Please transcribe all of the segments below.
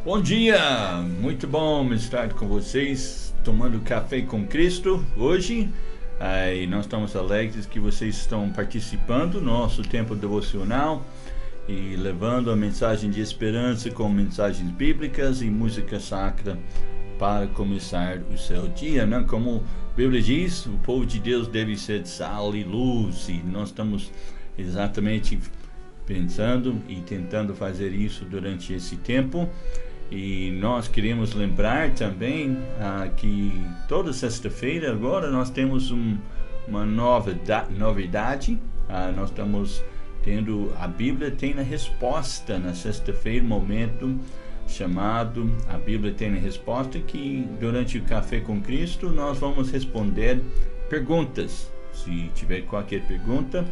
Bom dia, muito bom estar com vocês, tomando café com Cristo hoje. E nós estamos alegres que vocês estão participando do nosso tempo devocional e levando a mensagem de esperança com mensagens bíblicas e música sacra para começar o seu dia, né? Como a Bíblia diz, o povo de Deus deve ser sal e luz, e nós estamos exatamente pensando e tentando fazer isso durante esse tempo. E nós queremos lembrar também que toda sexta-feira agora nós temos uma novidade. Nós estamos tendo a Bíblia tem a resposta na sexta-feira, momento chamado A Bíblia tem a resposta, que durante o Café com Cristo nós vamos responder perguntas. Se tiver qualquer pergunta,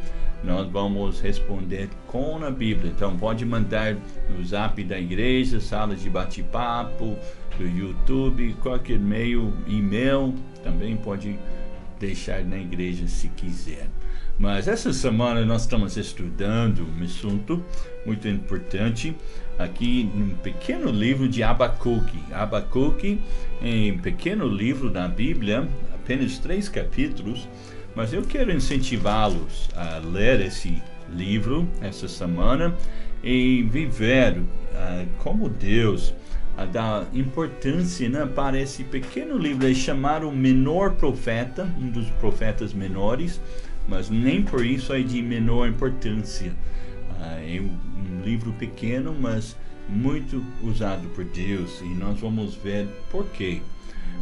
nós vamos responder com a Bíblia. Então pode mandar no zap da igreja, sala de bate-papo, do YouTube, qualquer meio, e-mail, também pode deixar na igreja se quiser. Mas essa semana nós estamos estudando um assunto muito importante aqui num pequeno livro de Abacuque. Abacuque é um pequeno livro da Bíblia, apenas 3 capítulos, mas eu quero incentivá-los a ler esse livro essa semana e viver como Deus dá importância, né, para esse pequeno livro. É chamado o menor profeta, um dos profetas menores, mas nem por isso é de menor importância. É um livro pequeno, mas muito usado por Deus, e nós vamos ver por quê.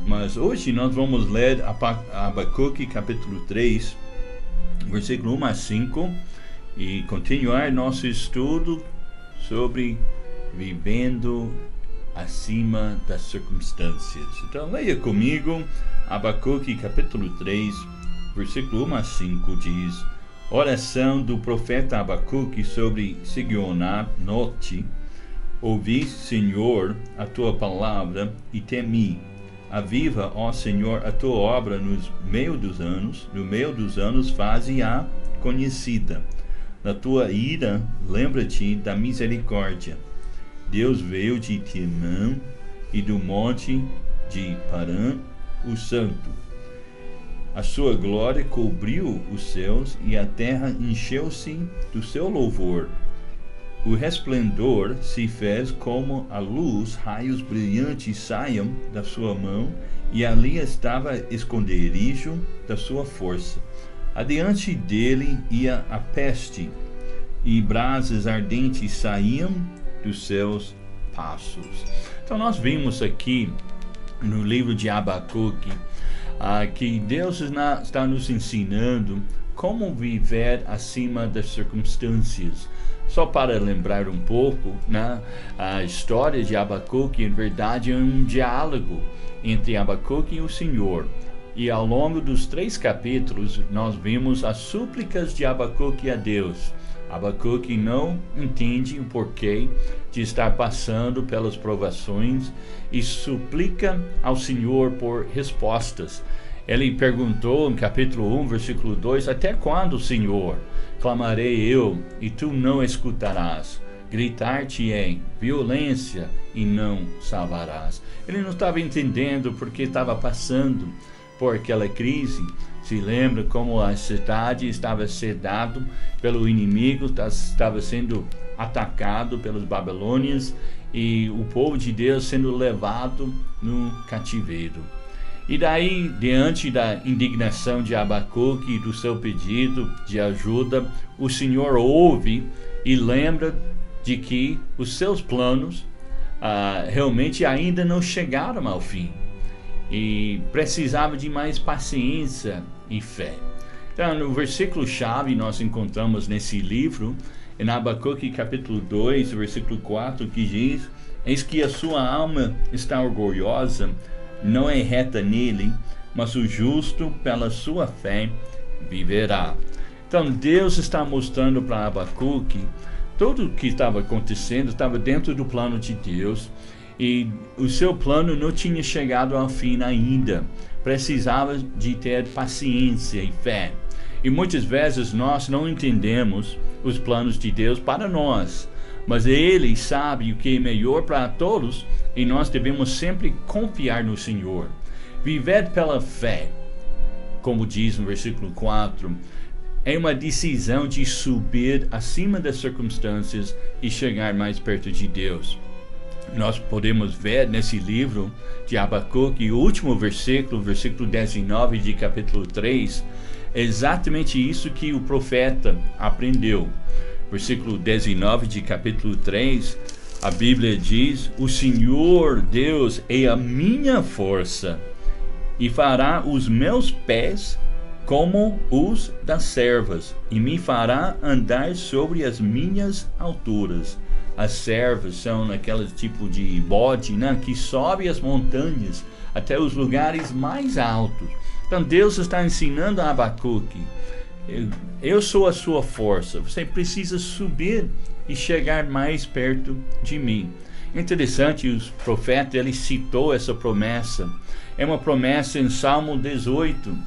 Mas hoje nós vamos ler Abacuque capítulo 3, versículo 1 a 5, e continuar nosso estudo sobre vivendo acima das circunstâncias. Então leia comigo, Abacuque capítulo 3, versículo 1 a 5 diz: Oração do profeta Abacuque sobre Sigionote. Ouvi, Senhor, a tua palavra e temi. Aviva, ó Senhor, a tua obra no meio dos anos faze-a conhecida. Na tua ira, lembra-te da misericórdia. Deus veio de Temã e do monte de Parã, o santo. A sua glória cobriu os céus e a terra encheu-se do seu louvor. O resplendor se fez como a luz, raios brilhantes saiam da sua mão, e ali estava esconderijo da sua força. Adiante dele ia a peste, e brasas ardentes saíam dos seus passos. Então nós vimos aqui no livro de Abacuque que Deus está nos ensinando como viver acima das circunstâncias. Só para lembrar um pouco, né, a história de Abacuque, em verdade, é um diálogo entre Abacuque e o Senhor. E ao longo dos 3 capítulos, nós vimos as súplicas de Abacuque a Deus. Abacuque não entende o porquê de estar passando pelas provações e suplica ao Senhor por respostas. Ele perguntou em capítulo 1, versículo 2, até quando, Senhor? Clamarei eu, e tu não escutarás. Gritar-te-ei violência, e não salvarás. Ele não estava entendendo porque estava passando por aquela crise. Se lembra como a cidade estava sedada pelo inimigo, estava sendo atacado pelos babilônios, e o povo de Deus sendo levado no cativeiro. E daí, diante da indignação de Abacuque e do seu pedido de ajuda, o Senhor ouve e lembra de que os seus planos realmente ainda não chegaram ao fim, e precisava de mais paciência e fé. Então, no versículo-chave nós encontramos nesse livro, em Abacuque capítulo 2, versículo 4, que diz: Eis que a sua alma está orgulhosa, não é reta nele, mas o justo pela sua fé viverá. Então Deus está mostrando para Abacuque tudo o que estava acontecendo estava dentro do plano de Deus, e o seu plano não tinha chegado ao fim ainda. Precisava de ter paciência e fé. E muitas vezes nós não entendemos os planos de Deus para nós. mas Ele sabe o que é melhor para todos e nós devemos sempre confiar no Senhor. Viver pela fé, como diz no versículo 4, é uma decisão de subir acima das circunstâncias e chegar mais perto de Deus. Nós podemos ver nesse livro de Abacuque, o último versículo, versículo 19 de capítulo 3, é exatamente isso que o profeta aprendeu. Versículo 19 de capítulo 3, a Bíblia diz: o Senhor Deus é a minha força e fará os meus pés como os das servas, e me fará andar sobre as minhas alturas. As servas são aquele tipo de bode, né, que sobe as montanhas até os lugares mais altos. Então Deus está ensinando a Abacuque: eu sou a sua força, você precisa subir e chegar mais perto de mim. Interessante, o profeta ele citou essa promessa. É uma promessa em Salmo 18,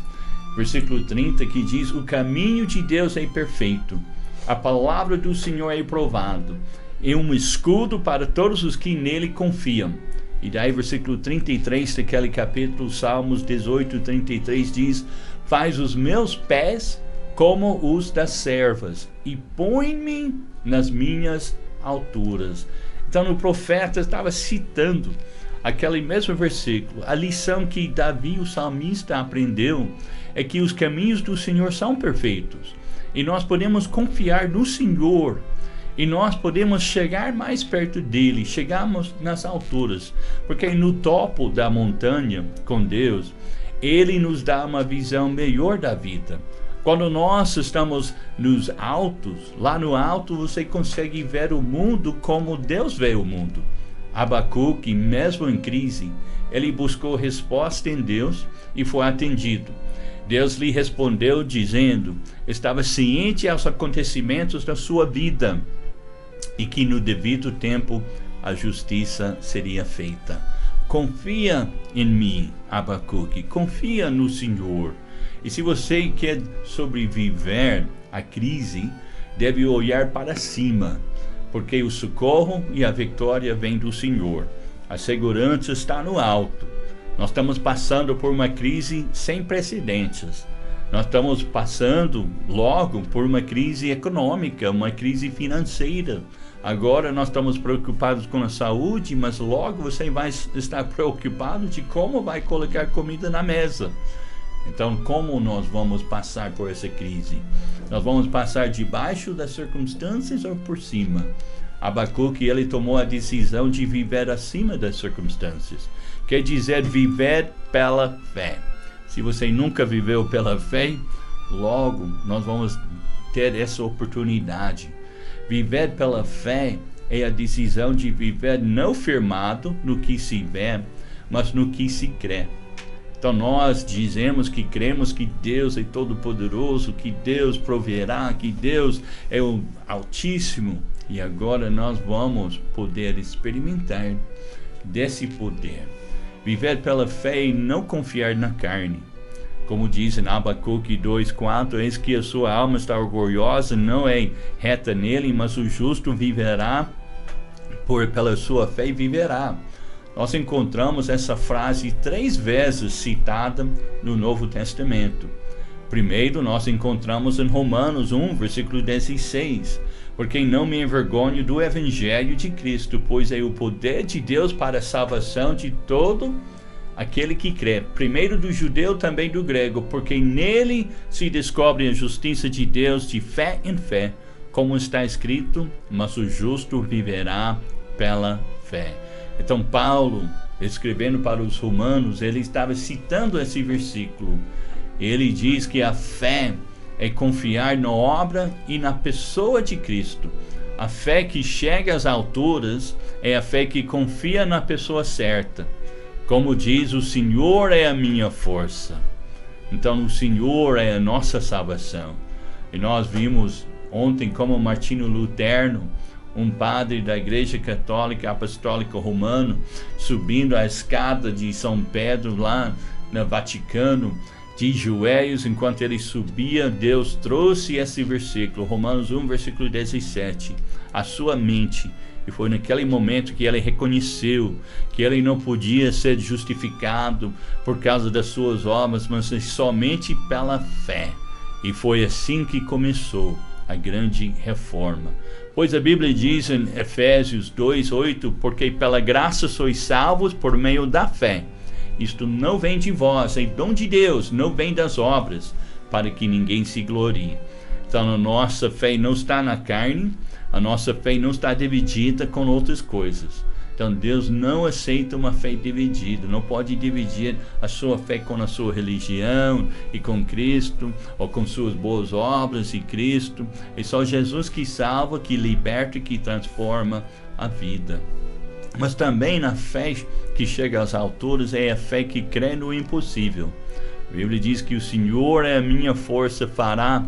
versículo 30, que diz: o caminho de Deus é perfeito, a palavra do Senhor é provado, é um escudo para todos os que nele confiam. E daí versículo 33 daquele capítulo, Salmos 18, 33 diz: faz os meus pés como os das servas e põe-me nas minhas alturas. Então o profeta estava citando aquele mesmo versículo. A lição que Davi, o salmista, aprendeu é que os caminhos do Senhor são perfeitos e nós podemos confiar no Senhor e nós podemos chegar mais perto dele, chegamos nas alturas, porque no topo da montanha com Deus, ele nos dá uma visão melhor da vida. Quando nós estamos nos altos, lá no alto você consegue ver o mundo como Deus vê o mundo. Abacuque, mesmo em crise, ele buscou resposta em Deus e foi atendido. Deus lhe respondeu dizendo: estava ciente aos acontecimentos da sua vida e que no devido tempo a justiça seria feita. Confia em mim, Abacuque, confia no Senhor. E se você quer sobreviver à crise, deve olhar para cima, porque o socorro e a vitória vêm do Senhor. A segurança está no alto. Nós estamos passando por uma crise sem precedentes. Nós estamos passando logo por uma crise econômica, uma crise financeira. Agora nós estamos preocupados com a saúde, mas logo você vai estar preocupado de como vai colocar comida na mesa. Então, como nós vamos passar por essa crise? Nós vamos passar debaixo das circunstâncias ou por cima? Abacuque, ele tomou a decisão de viver acima das circunstâncias. Quer dizer, viver pela fé. Se você nunca viveu pela fé, logo nós vamos ter essa oportunidade. Viver pela fé é a decisão de viver não firmado no que se vê, mas no que se crê. Então nós dizemos que cremos que Deus é todo-poderoso, que Deus proverá, que Deus é o Altíssimo. E agora nós vamos poder experimentar desse poder. Viver pela fé e não confiar na carne. Como diz em Abacuque 2:4, eis que a sua alma está orgulhosa, não é reta nele, mas o justo viverá, pela sua fé viverá. Nós encontramos essa frase 3 vezes citada no Novo Testamento. Primeiro, nós encontramos em Romanos 1, versículo 16. Porque não me envergonho do Evangelho de Cristo, pois é o poder de Deus para a salvação de todo aquele que crê. Primeiro do judeu, também do grego, porque nele se descobre a justiça de Deus de fé em fé, como está escrito: mas o justo viverá pela fé. Então Paulo, escrevendo para os romanos, ele estava citando esse versículo. Ele diz que a fé é confiar na obra e na pessoa de Cristo. A fé que chega às alturas é a fé que confia na pessoa certa. Como diz, o Senhor é a minha força. Então o Senhor é a nossa salvação. E nós vimos ontem como Martinho Lutero, um padre da Igreja Católica Apostólica Romana, subindo a escada de São Pedro lá no Vaticano, de joelhos enquanto ele subia, Deus trouxe esse versículo, Romanos 1, versículo 17, à sua mente. E foi naquele momento que ele reconheceu que ele não podia ser justificado por causa das suas obras, mas somente pela fé. E foi assim que começou a grande reforma. Pois a Bíblia diz em Efésios 2:8, porque pela graça sois salvos por meio da fé. Isto não vem de vós, é dom de Deus, não vem das obras, para que ninguém se glorie. Então a nossa fé não está na carne, a nossa fé não está dividida com outras coisas. Então Deus não aceita uma fé dividida, não pode dividir a sua fé com a sua religião e com Cristo, ou com suas boas obras e Cristo. É só Jesus que salva, que liberta e que transforma a vida. Mas também na fé que chega às alturas é a fé que crê no impossível. A Bíblia diz que o Senhor é a minha força, fará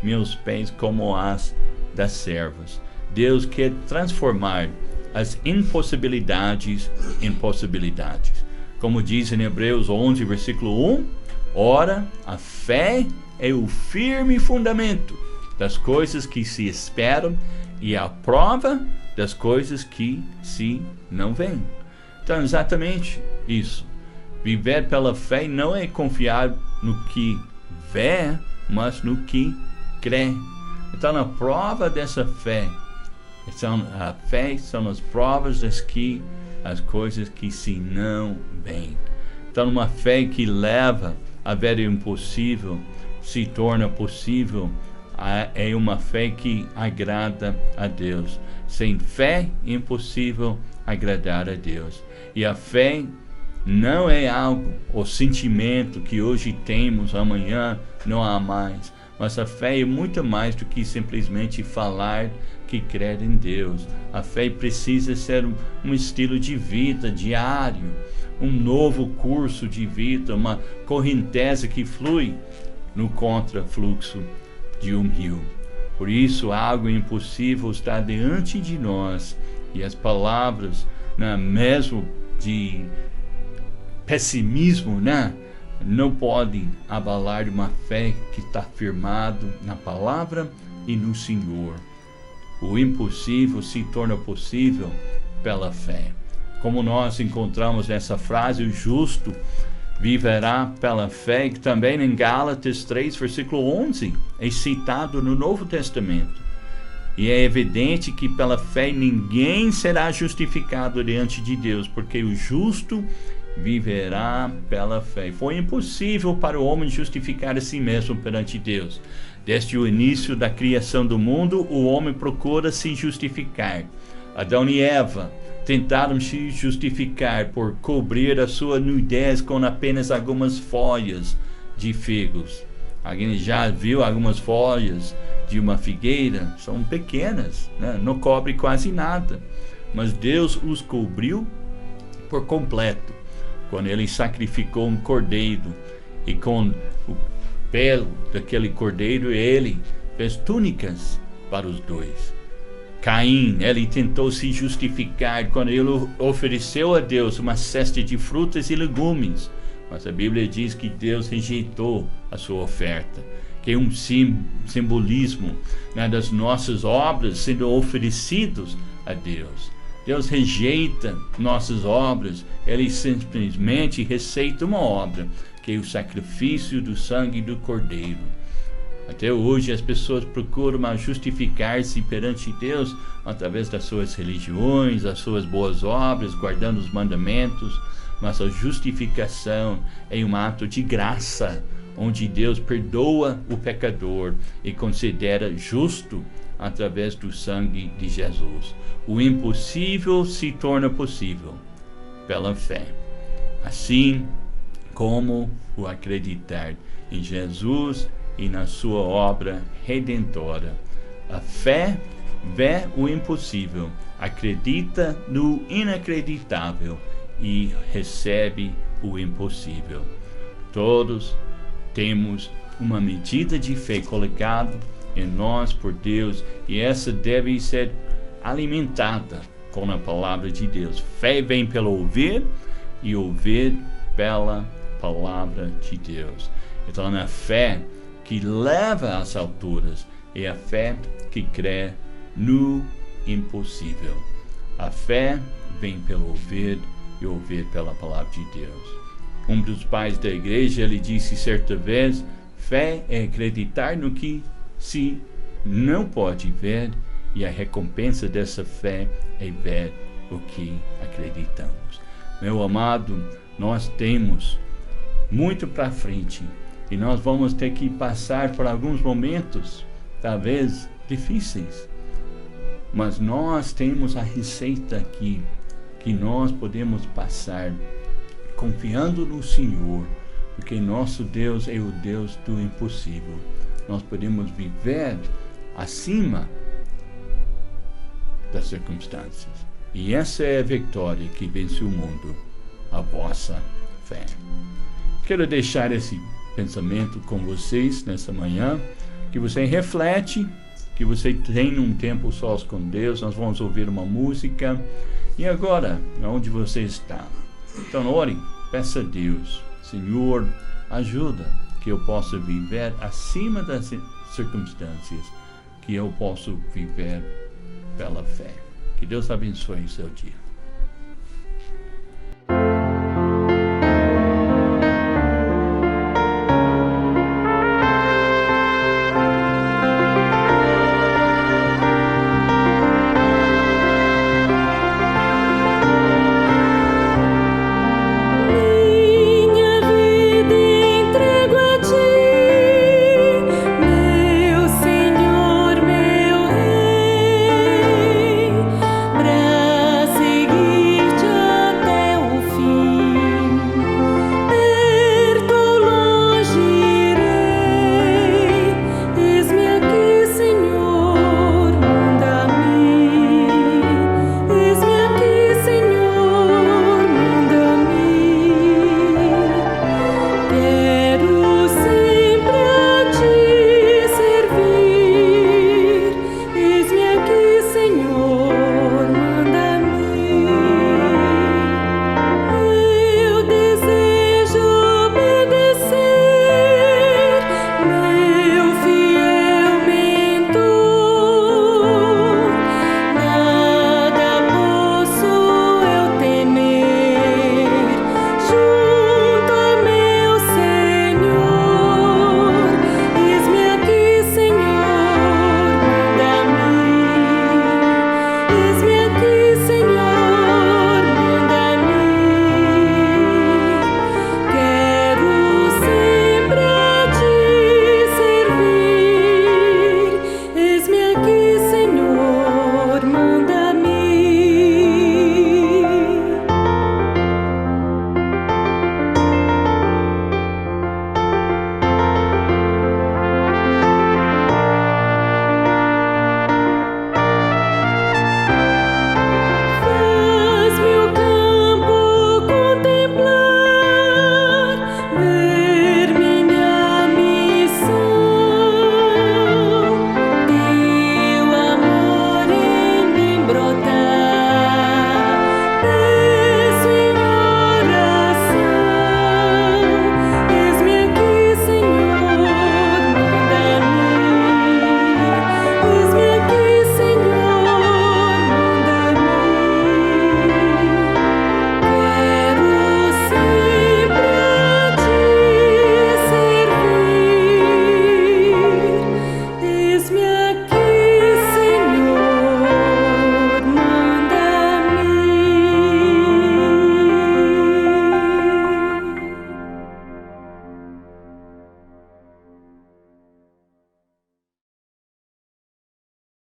meus pés como as das servas. Deus quer transformar as impossibilidades em possibilidades. Como diz em Hebreus 11, versículo 1, ora, a fé é o firme fundamento das coisas que se esperam e a prova das coisas que se não veem. Então, exatamente isso. Viver pela fé não é confiar no que vê, mas no que crê. Então, a prova dessa fé, a fé são as provas as coisas que se não veem. Então, uma fé que leva a ver o impossível se torna possível, é uma fé que agrada a Deus. Sem fé, é impossível agradar a Deus. E a fé não é algo, o sentimento que hoje temos, amanhã não há mais. Mas a fé é muito mais do que simplesmente falar que crer em Deus. A fé precisa ser um estilo de vida diário, um novo curso de vida, uma correnteza que flui no contrafluxo de um rio. Por isso, algo impossível está diante de nós, e as palavras, mesmo de pessimismo, não podem abalar uma fé que está firmado na palavra e no Senhor. O impossível se torna possível pela fé. Como nós encontramos nessa frase, o justo viverá pela fé, que também em Gálatas 3, versículo 11, é citado no Novo Testamento. E é evidente que pela fé ninguém será justificado diante de Deus, porque o justo viverá pela fé. Foi impossível para o homem justificar a si mesmo perante Deus. Desde o início da criação do mundo, o homem procura se justificar. Adão e Eva tentaram se justificar por cobrir a sua nudez com apenas algumas folhas de figos. Alguém já viu algumas folhas de uma figueira? São pequenas, não cobre quase nada. Mas Deus os cobriu por completo, quando ele sacrificou um cordeiro, e com o pelo daquele cordeiro ele fez túnicas para os dois. Caim, ele tentou se justificar quando ele ofereceu a Deus uma cesta de frutas e legumes, mas a Bíblia diz que Deus rejeitou a sua oferta, que é um simbolismo das nossas obras sendo oferecidos a Deus. Deus rejeita nossas obras, ele simplesmente receita uma obra, que é o sacrifício do sangue do cordeiro. Até hoje as pessoas procuram justificar-se perante Deus através das suas religiões, das suas boas obras, guardando os mandamentos, mas a justificação é um ato de graça, onde Deus perdoa o pecador e considera justo através do sangue de Jesus. O impossível se torna possível pela fé, assim como o acreditar em Jesus e na sua obra redentora. A fé vê o impossível, acredita no inacreditável e recebe o impossível. Todos temos uma medida de fé colocada em nós por Deus, e essa deve ser alimentada com a palavra de Deus. Fé vem pelo ouvir, e ouvir pela palavra de Deus. Então, a fé que leva às alturas é a fé que crê no impossível. A fé vem pelo ouvir e ouvir pela palavra de Deus. Um dos pais da igreja, ele disse certa vez: fé é acreditar no que se não pode ver, e a recompensa dessa fé é ver o que acreditamos. Meu amado, nós temos muito para frente e nós vamos ter que passar por alguns momentos, talvez difíceis, mas nós temos a receita aqui que nós podemos passar confiando no Senhor, porque nosso Deus é o Deus do impossível. Nós podemos viver acima das circunstâncias. E essa é a vitória que vence o mundo, a vossa fé. Quero deixar esse pensamento com vocês nessa manhã, que você reflete, que você tenha um tempo sós com Deus. Nós vamos ouvir uma música. E agora, onde você está? Então, ore, peça a Deus: Senhor, ajuda que eu possa viver acima das circunstâncias, que eu possa viver pela fé. Que Deus abençoe o seu dia.